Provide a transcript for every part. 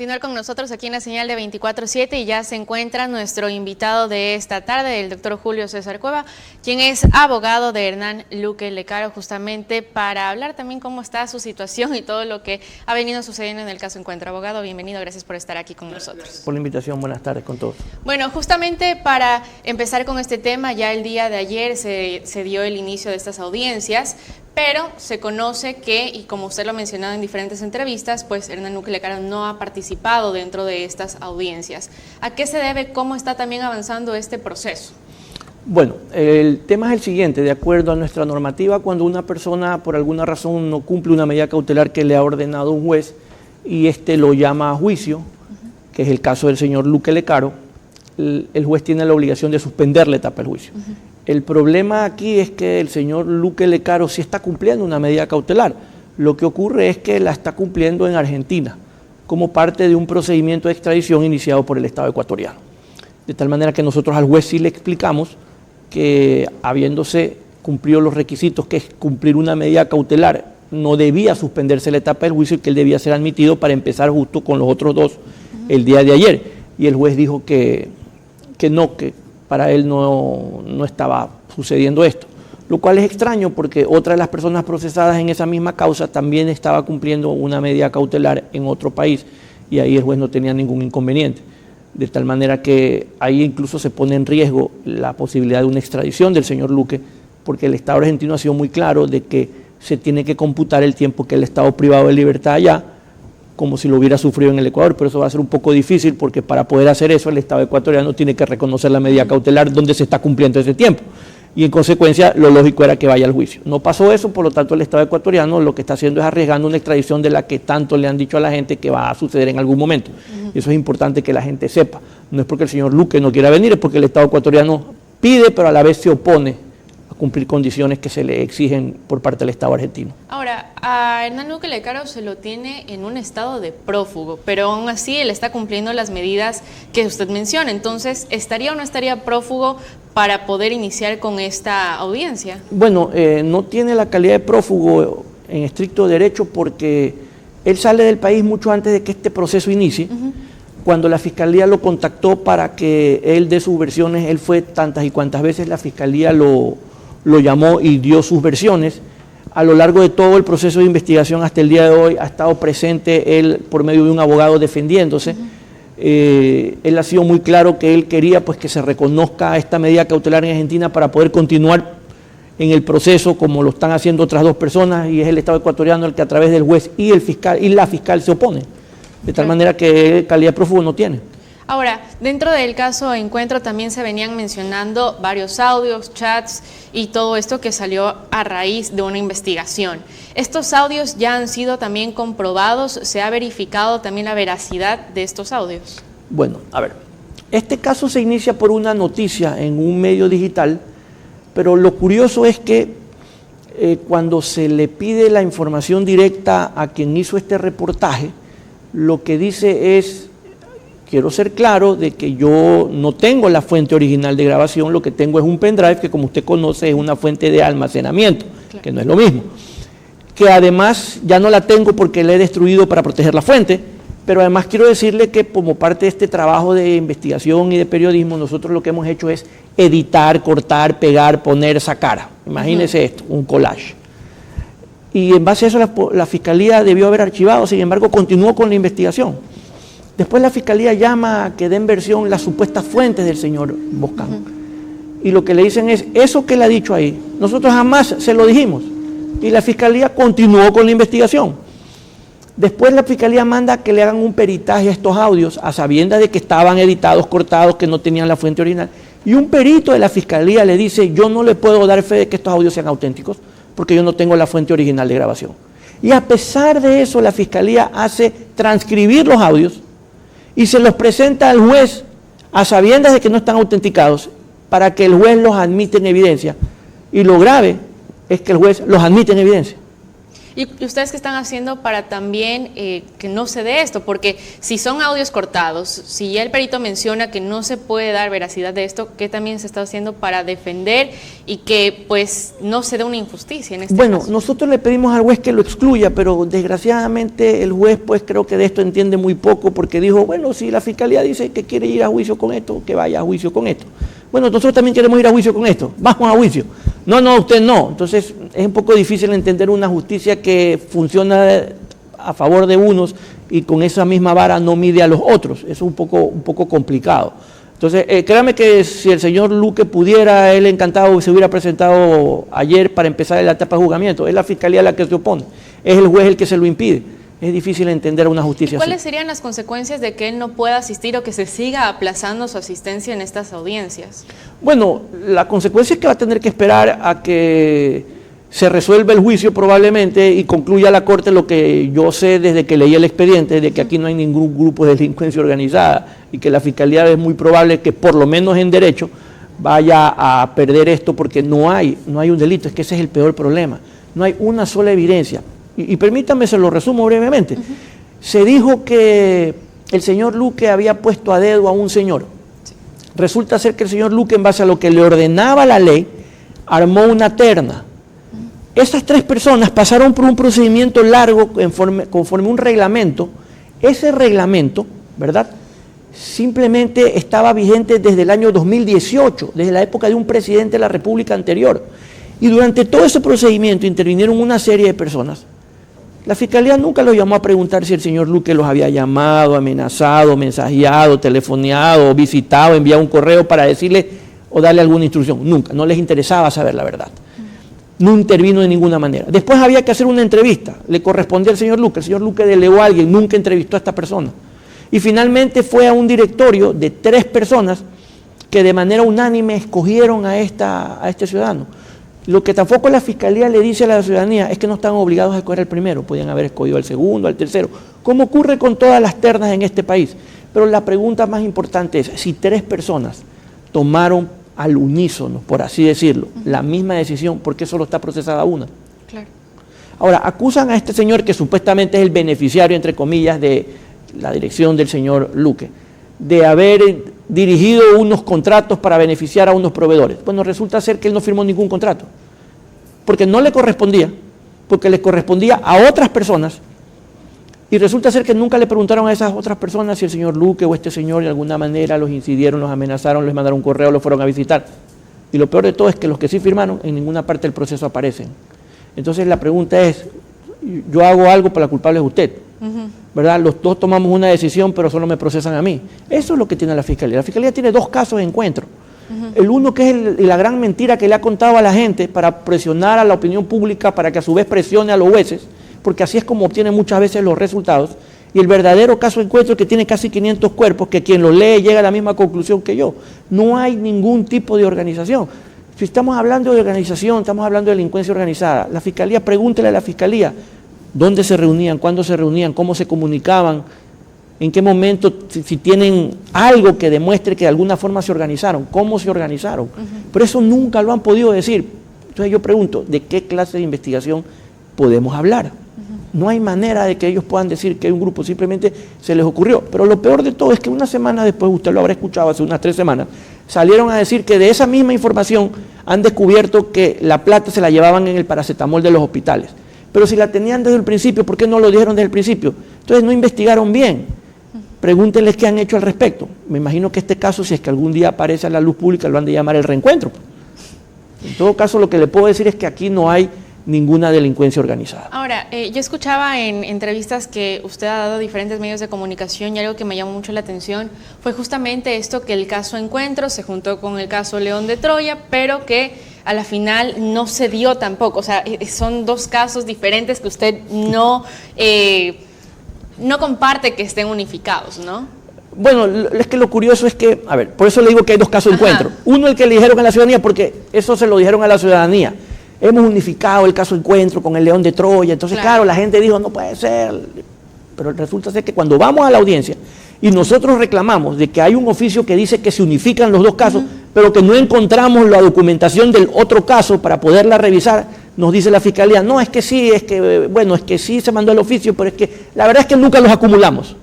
continuar con nosotros aquí en la señal de 24/7 y ya se encuentra nuestro invitado de esta tarde, el doctor Julio César Cueva, quien es abogado de Hernán Luque Lecaro, justamente para hablar también cómo está su situación y todo lo que ha venido sucediendo en el caso Encuentro. Abogado, bienvenido, gracias por estar aquí con nosotros. Gracias por la invitación, buenas tardes con todos. Bueno, justamente para empezar con este tema, ya el día de ayer se dio el inicio de estas audiencias, pero se conoce que, y como usted lo ha mencionado en diferentes entrevistas, pues Hernán Luque Lecaro no ha participado dentro de estas audiencias. ¿A qué se debe? ¿Cómo está también avanzando este proceso? Bueno, el tema es el siguiente: de acuerdo a nuestra normativa, cuando una persona por alguna razón no cumple una medida cautelar que le ha ordenado un juez y éste lo llama a juicio, que es el caso del señor Luque Lecaro, el juez tiene la obligación de suspender la etapa del juicio. El problema aquí es que el señor Luque Lecaro sí está cumpliendo una medida cautelar. Lo que ocurre es que la está cumpliendo en Argentina, como parte de un procedimiento de extradición iniciado por el Estado ecuatoriano. De tal manera que nosotros al juez sí le explicamos que, habiéndose cumplido los requisitos, que es cumplir una medida cautelar, no debía suspenderse la etapa del juicio y que él debía ser admitido para empezar justo con los otros dos el día de ayer. Y el juez dijo que no, que para él no estaba sucediendo esto. Lo cual es extraño porque otra de las personas procesadas en esa misma causa también estaba cumpliendo una medida cautelar en otro país y ahí el juez no tenía ningún inconveniente. De tal manera que ahí incluso se pone en riesgo la posibilidad de una extradición del señor Luque, porque el Estado argentino ha sido muy claro de que se tiene que computar el tiempo que el Estado privado de libertad allá, como si lo hubiera sufrido en el Ecuador, pero eso va a ser un poco difícil porque para poder hacer eso el Estado ecuatoriano tiene que reconocer la medida cautelar donde se está cumpliendo ese tiempo y en consecuencia lo lógico era que vaya al juicio. No pasó eso, por lo tanto el Estado ecuatoriano lo que está haciendo es arriesgando una extradición de la que tanto le han dicho a la gente que va a suceder en algún momento. Eso es importante que la gente sepa. No es porque el señor Luque no quiera venir, es porque el Estado ecuatoriano pide, pero a la vez se opone a cumplir condiciones que se le exigen por parte del Estado argentino. Ahora, a Hernán Luque Lecaro se lo tiene en un estado de prófugo, pero aún así él está cumpliendo las medidas que usted menciona. Entonces, ¿estaría o no estaría prófugo para poder iniciar con esta audiencia? Bueno, no tiene la calidad de prófugo en estricto derecho porque él sale del país mucho antes de que este proceso inicie. Cuando la Fiscalía lo contactó para que él dé sus versiones, él fue tantas y cuantas veces la Fiscalía lo llamó y dio sus versiones. A lo largo de todo el proceso de investigación hasta el día de hoy ha estado presente él por medio de un abogado defendiéndose. Él ha sido muy claro que él quería pues que se reconozca esta medida cautelar en Argentina para poder continuar en el proceso como lo están haciendo otras dos personas, y es el Estado ecuatoriano el que a través del juez y el fiscal y la fiscal se opone, de tal manera que calidad de prófugo no tiene. Ahora, dentro del caso Encuentro también se venían mencionando varios audios, chats y todo esto que salió a raíz de una investigación. ¿Estos audios ya han sido también comprobados? ¿Se ha verificado también la veracidad de estos audios? Bueno, a ver, este caso se inicia por una noticia en un medio digital, pero lo curioso es que cuando se le pide la información directa a quien hizo este reportaje, lo que dice es: quiero ser claro de que yo no tengo la fuente original de grabación, lo que tengo es un pendrive que, como usted conoce, es una fuente de almacenamiento, claro, que no es lo mismo. Que además ya no la tengo porque la he destruido para proteger la fuente, pero además quiero decirle que como parte de este trabajo de investigación y de periodismo, nosotros lo que hemos hecho es editar, cortar, pegar, poner, sacar. Imagínese esto, un collage. Y en base a eso la Fiscalía debió haber archivado, sin embargo continuó con la investigación. Después la Fiscalía llama a que den versión las supuestas fuentes del señor Boscán. Y lo que le dicen es: eso que le ha dicho ahí, nosotros jamás se lo dijimos. Y la Fiscalía continuó con la investigación. Después la Fiscalía manda que le hagan un peritaje a estos audios, a sabiendas de que estaban editados, cortados, que no tenían la fuente original. Y un perito de la Fiscalía le dice: yo no le puedo dar fe de que estos audios sean auténticos, porque yo no tengo la fuente original de grabación. Y a pesar de eso, la Fiscalía hace transcribir los audios y se los presenta al juez a sabiendas de que no están autenticados, para que el juez los admita en evidencia. Y lo grave es que el juez los admite en evidencia. ¿Y ustedes qué están haciendo para también que no se dé esto? Porque si son audios cortados, si ya el perito menciona que no se puede dar veracidad de esto, ¿qué también se está haciendo para defender y que pues no se dé una injusticia en este caso? Nosotros le pedimos al juez que lo excluya, pero desgraciadamente el juez pues creo que de esto entiende muy poco, porque dijo, bueno, si la Fiscalía dice que quiere ir a juicio con esto, que vaya a juicio con esto. Bueno, nosotros también queremos ir a juicio con esto, vamos a juicio. No, usted no. Entonces es un poco difícil entender una justicia que funciona a favor de unos y con esa misma vara no mide a los otros. Eso es un poco complicado. Entonces, créame que si el señor Luque pudiera, él encantado se hubiera presentado ayer para empezar la etapa de juzgamiento. Es la Fiscalía la que se opone, es el juez el que se lo impide. Es difícil entender una justicia así. ¿Cuáles serían las consecuencias de que él no pueda asistir o que se siga aplazando su asistencia en estas audiencias? Bueno, la consecuencia es que va a tener que esperar a que se resuelva el juicio probablemente y concluya la Corte lo que yo sé desde que leí el expediente, de que aquí no hay ningún grupo de delincuencia organizada y que la Fiscalía es muy probable que por lo menos en derecho vaya a perder esto porque no hay un delito. Es que ese es el peor problema. No hay una sola evidencia. Y permítanme, se lo resumo brevemente. Se dijo que el señor Luque había puesto a dedo a un señor. Resulta ser que el señor Luque, en base a lo que le ordenaba la ley, armó una terna. Esas 3 personas pasaron por un procedimiento largo conforme un reglamento. Ese reglamento, ¿verdad?, simplemente estaba vigente desde el año 2018, desde la época de un presidente de la República anterior. Y durante todo ese procedimiento intervinieron una serie de personas. La Fiscalía nunca los llamó a preguntar si el señor Luque los había llamado, amenazado, mensajeado, telefoneado, visitado, enviado un correo para decirle o darle alguna instrucción. Nunca, no les interesaba saber la verdad. No intervino de ninguna manera. Después había que hacer una entrevista, le correspondía al señor Luque. El señor Luque delegó a alguien, nunca entrevistó a esta persona. Y finalmente fue a un directorio de 3 personas que de manera unánime escogieron a este ciudadano. Lo que tampoco la Fiscalía le dice a la ciudadanía es que no están obligados a escoger el primero, podían haber escogido al segundo, al tercero, como ocurre con todas las ternas en este país. Pero la pregunta más importante es, si 3 personas tomaron al unísono, por así decirlo, la misma decisión, ¿por qué solo está procesada una? Claro. Ahora, acusan a este señor que supuestamente es el beneficiario, entre comillas, de la dirección del señor Luque, de haber dirigido unos contratos para beneficiar a unos proveedores. Bueno, resulta ser que él no firmó ningún contrato, porque no le correspondía, porque le correspondía a otras personas, y resulta ser que nunca le preguntaron a esas otras personas si el señor Luque o este señor de alguna manera los incidieron, los amenazaron, les mandaron un correo, los fueron a visitar. Y lo peor de todo es que los que sí firmaron en ninguna parte del proceso aparecen. Entonces la pregunta es, yo hago algo, pero la culpable es usted. ¿Verdad? Los dos tomamos una decisión, pero solo me procesan a mí. Eso es lo que tiene la Fiscalía. La Fiscalía tiene 2 casos de encuentro. El uno que es la gran mentira que le ha contado a la gente para presionar a la opinión pública, para que a su vez presione a los jueces, porque así es como obtiene muchas veces los resultados. Y el verdadero caso de encuentro que tiene casi 500 cuerpos, que quien lo lee llega a la misma conclusión que yo. No hay ningún tipo de organización. Si estamos hablando de organización, estamos hablando de delincuencia organizada. La Fiscalía, pregúntele a la Fiscalía dónde se reunían, cuándo se reunían, cómo se comunicaban, en qué momento, si tienen algo que demuestre que de alguna forma se organizaron, cómo se organizaron. Pero eso nunca lo han podido decir. Entonces yo pregunto, ¿de qué clase de investigación podemos hablar? No hay manera de que ellos puedan decir que hay un grupo, simplemente se les ocurrió. Pero lo peor de todo es que una semana después, usted lo habrá escuchado hace unas 3 semanas, salieron a decir que de esa misma información han descubierto que la plata se la llevaban en el paracetamol de los hospitales. Pero si la tenían desde el principio, ¿por qué no lo dijeron desde el principio? Entonces no investigaron bien. Pregúntenles qué han hecho al respecto. Me imagino que este caso, si es que algún día aparece a la luz pública, lo han de llamar el reencuentro. En todo caso, lo que le puedo decir es que aquí no hay ninguna delincuencia organizada. Ahora, yo escuchaba en entrevistas que usted ha dado a diferentes medios de comunicación y algo que me llamó mucho la atención fue justamente esto, que el caso Encuentro se juntó con el caso León de Troya, pero que a la final no se dio tampoco. O sea, son 2 casos diferentes que usted no comparte que estén unificados, ¿no? Bueno, es que lo curioso es que, a ver, por eso le digo que hay 2 casos de encuentro. Uno, el que le dijeron a la ciudadanía, porque eso se lo dijeron a la ciudadanía. Hemos unificado el caso Encuentro con el León de Troya. Entonces, claro, la gente dijo, no puede ser. Pero resulta ser que cuando vamos a la audiencia y nosotros reclamamos de que hay un oficio que dice que se unifican los 2 casos, pero que no encontramos la documentación del otro caso para poderla revisar, nos dice la Fiscalía, no, es que sí, bueno, es que sí se mandó el oficio, pero es que la verdad es que nunca los acumulamos.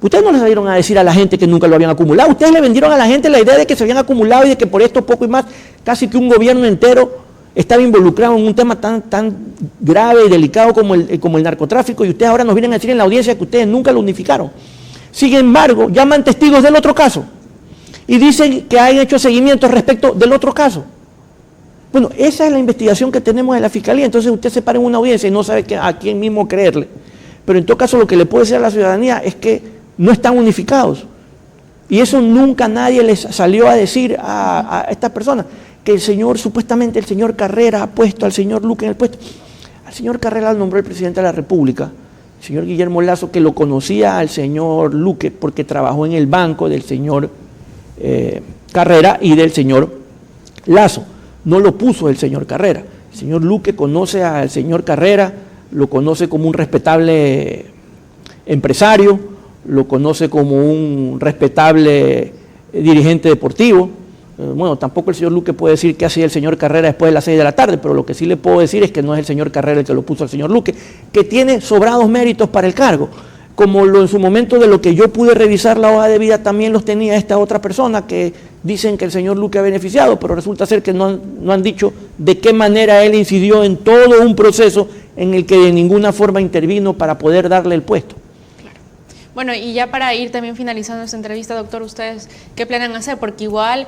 Ustedes no les salieron a decir a la gente que nunca lo habían acumulado, ustedes le vendieron a la gente la idea de que se habían acumulado y de que por esto poco y más, casi que un gobierno entero estaba involucrado en un tema tan grave y delicado como el narcotráfico, y ustedes ahora nos vienen a decir en la audiencia que ustedes nunca lo unificaron. Sin embargo, llaman testigos del otro caso y dicen que han hecho seguimiento respecto del otro caso. Bueno, esa es la investigación que tenemos de la Fiscalía. Entonces usted se para en una audiencia y no sabe a quién mismo creerle. Pero en todo caso lo que le puedo decir a la ciudadanía es que no están unificados. Y eso nunca nadie les salió a decir a estas personas, que supuestamente el señor Carrera ha puesto al señor Luque en el puesto. Al señor Carrera lo nombró el presidente de la República, el señor Guillermo Lasso, que lo conocía al señor Luque porque trabajó en el banco del señor Carrera y del señor Lasso. No lo puso el señor Carrera. El señor Luque conoce al señor Carrera, lo conoce como un respetable empresario, lo conoce como un respetable dirigente deportivo. Bueno, tampoco el señor Luque puede decir qué hacía el señor Carrera después de las 6 de la tarde, pero lo que sí le puedo decir es que no es el señor Carrera el que lo puso al señor Luque, que tiene sobrados méritos para el cargo, como en su momento de lo que yo pude revisar la hoja de vida también los tenía esta otra persona que dicen que el señor Luque ha beneficiado, pero resulta ser que no han dicho de qué manera él incidió en todo un proceso en el que de ninguna forma intervino para poder darle el puesto. Bueno, y ya para ir también finalizando esta entrevista, doctor, ¿ustedes qué planean hacer? Porque igual,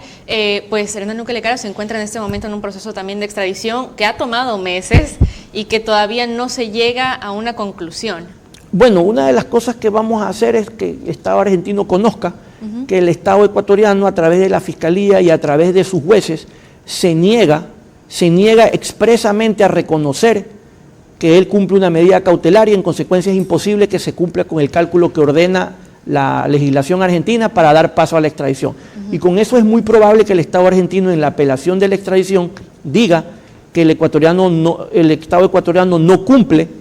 pues Hernán Luque Lecaro se encuentra en este momento en un proceso también de extradición que ha tomado meses y que todavía no se llega a una conclusión. Bueno, una de las cosas que vamos a hacer es que el Estado argentino conozca que el Estado ecuatoriano, a través de la Fiscalía y a través de sus jueces, se niega expresamente a reconocer que él cumple una medida cautelar y en consecuencia es imposible que se cumpla con el cálculo que ordena la legislación argentina para dar paso a la extradición. Y con eso es muy probable que el Estado argentino en la apelación de la extradición diga que el Estado ecuatoriano no cumple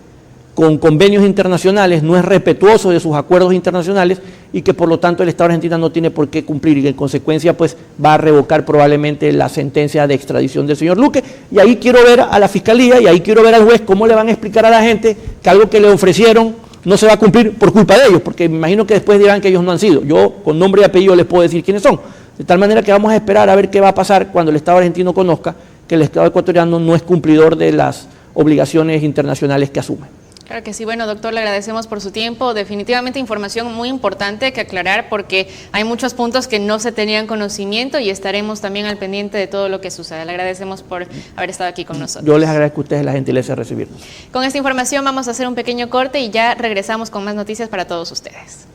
con convenios internacionales, no es respetuoso de sus acuerdos internacionales y que por lo tanto el Estado argentino no tiene por qué cumplir y que en consecuencia pues va a revocar probablemente la sentencia de extradición del señor Luque. Y ahí quiero ver a la Fiscalía y ahí quiero ver al juez cómo le van a explicar a la gente que algo que le ofrecieron no se va a cumplir por culpa de ellos, porque me imagino que después dirán que ellos no han sido. Yo con nombre y apellido les puedo decir quiénes son. De tal manera que vamos a esperar a ver qué va a pasar cuando el Estado argentino conozca que el Estado ecuatoriano no es cumplidor de las obligaciones internacionales que asume. Claro que sí. Bueno, doctor, le agradecemos por su tiempo. Definitivamente información muy importante que aclarar porque hay muchos puntos que no se tenían conocimiento y estaremos también al pendiente de todo lo que sucede. Le agradecemos por haber estado aquí con nosotros. Yo les agradezco a ustedes la gentileza de recibirnos. Con esta información vamos a hacer un pequeño corte y ya regresamos con más noticias para todos ustedes.